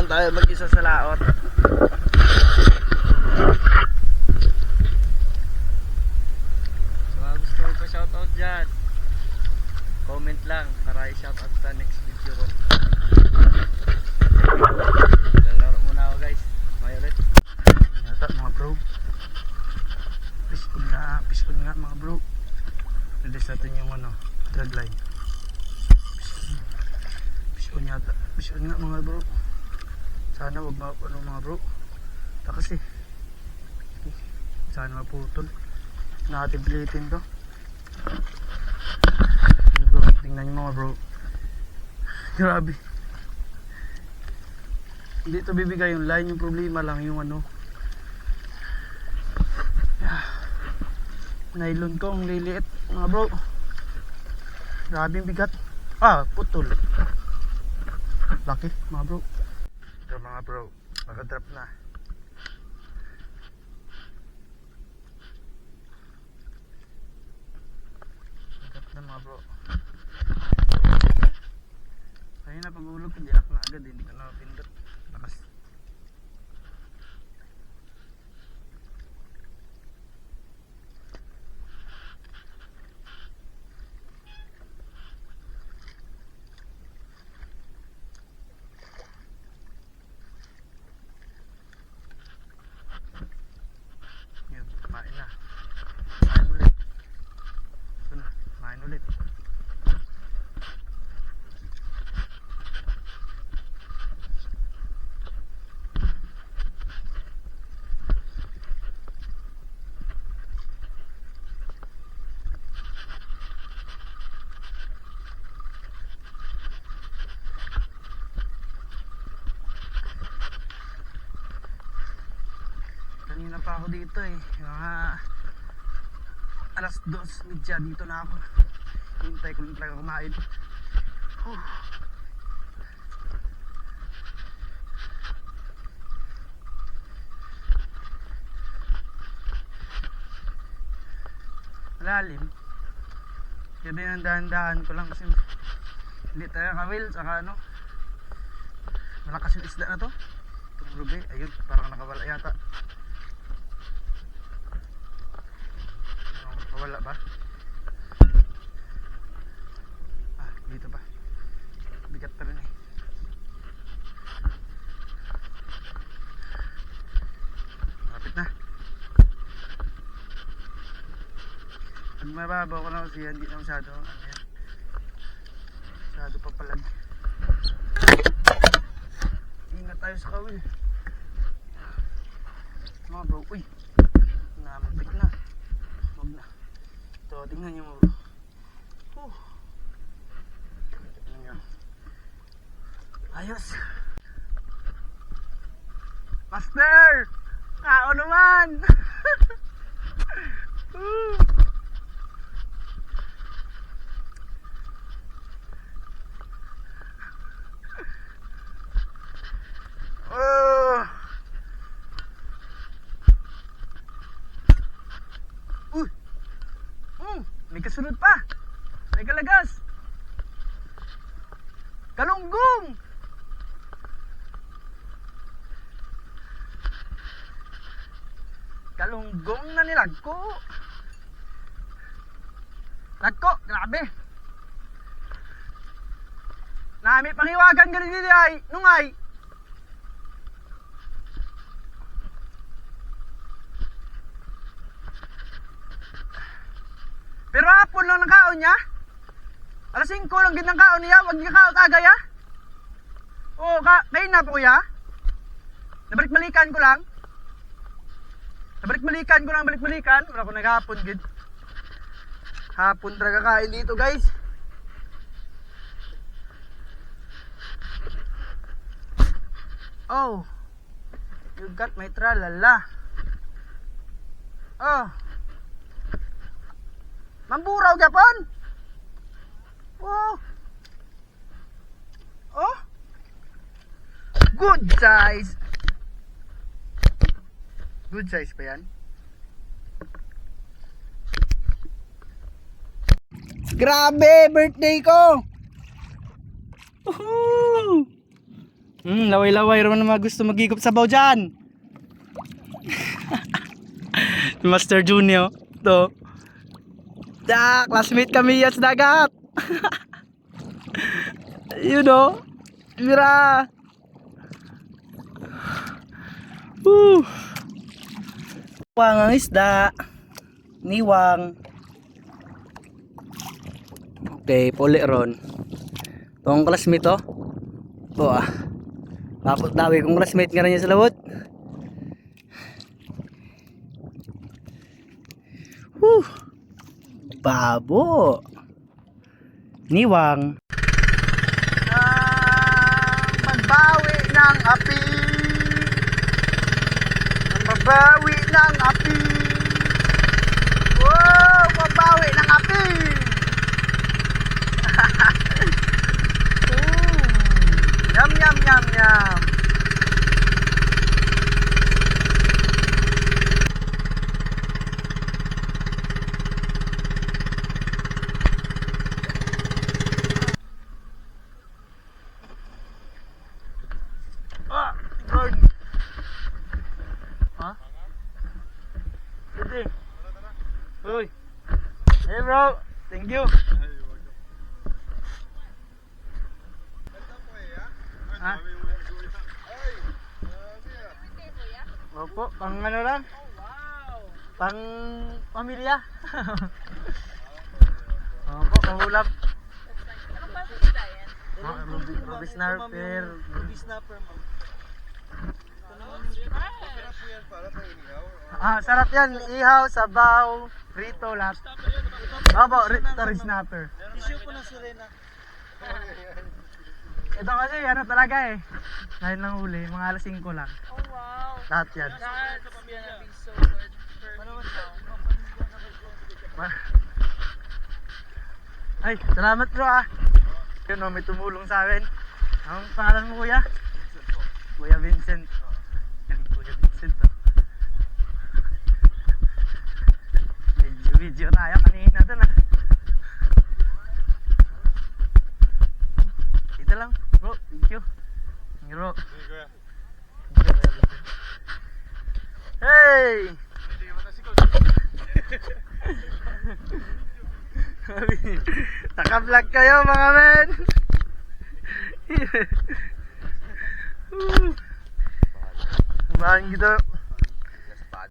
lang tayo mag-isa sa laot. So mga gusto ko pa-shoutout dyan, comment lang para i-shoutout sa next video ko. Lalaro muna ako guys. May ulit. Yata mga bro. Piskon nga mga bro. Release natin yung ano, thread line. Piskon nga mga bro. Sana wag ano mga bro. Takas eh. Sana maputol. Natin pilitin to. Bro, tingnan nyo mga bro. Grabe. Hindi to bibigay yung line, yung problema lang yung ano. Nylon ko, ang liliit mga bro. Grabe yung bigat. Putol. Laki mga bro. Ito mga bro, makadrop na. Makadrop na mga bro. Kaya na pag-ulog, dilak na agad, hindi ka na pindot. Lakas. Yun, kumain na. Kumain ulit. Ito na, kumain ulit. Kanina pa ako dito eh. Mga alas 2:30 dito na ako. Hintay ko lang talaga kumain. Malalim. Kaya din ang dahan-dahan ko lang kasi hindi tayo kawil saka ano. Malakas yung isda na to. Itong rubi, ayun, parang nakawala yata. Wala ba? Dito pa. Bigat pa rin eh. Lapit na. Pag mababaw ko na kasi yan, hindi na masyado ano yan. Masyado papalag. Ingat tayo sa kawil. Mga bro, uy. Namapik na. Huwag na. Ito, tingnan nyo mo bro. Tingnan nyo. Ayos. Master! Kao naman! May kasunod pa. May kalagas. Kalunggong. Kalunggong na nilagko. Lagko, grabe. Nami panghiwagan ganun dito ay nungay. Pero hapon lang ng kaon niya. Alas 5 lang din ng kaon niya. Huwag niya kaon tagay ha. Oo, kain na po kuya. Nabalik-balikan ko lang. Balik-balikan. Wala ko naghapon gid. Hapon talaga kain dito guys. Oh. You got my tralala. Oh. Mamburaw gapon. Oh. Oh. Good size. Good size pa yan. Grabe, birthday ko. Laway-laway naman na mga gusto magigop sabaw dyan. Master Junior. To. Classmate kami yan sa dagat. You know. Mira. Niwang ang isda. Niwang. Okay, puli ron. Itong classmate to. Tapos dawi kong classmate nga rin niya sa lawot. Babo. Niwang. Magbawi ng api. Magbawi ng api. Wow, magbawi ng api. Yum yum yum yum. Good. Huh? Sige. Uy. Hey bro, thank you. Ah? Opo, pang ano lang? Pang pamilya. Opo, pangulap. Ruby snapper. Ruby snapper, ma'am. Sarap yan. Ihaw, sabaw, frito, lahat. Opo, Ruby snapper. Tissue po ng sirena. Ito kasi ano talaga eh. Dahil lang huli, mga alas 5 lang. Oh wow. Lahat yan. That's gonna be so good for Ay, salamat bro ah. Yun o, may tumulong sa amin. Ang pangalan mo kuya? Kuya Vincent. Galing Kuya Vincent oh. Video tayo kanina dun ah. Dito lang bro, thank you. Bro. Hey! Naka-vlog kayo mga men. Bahan gitu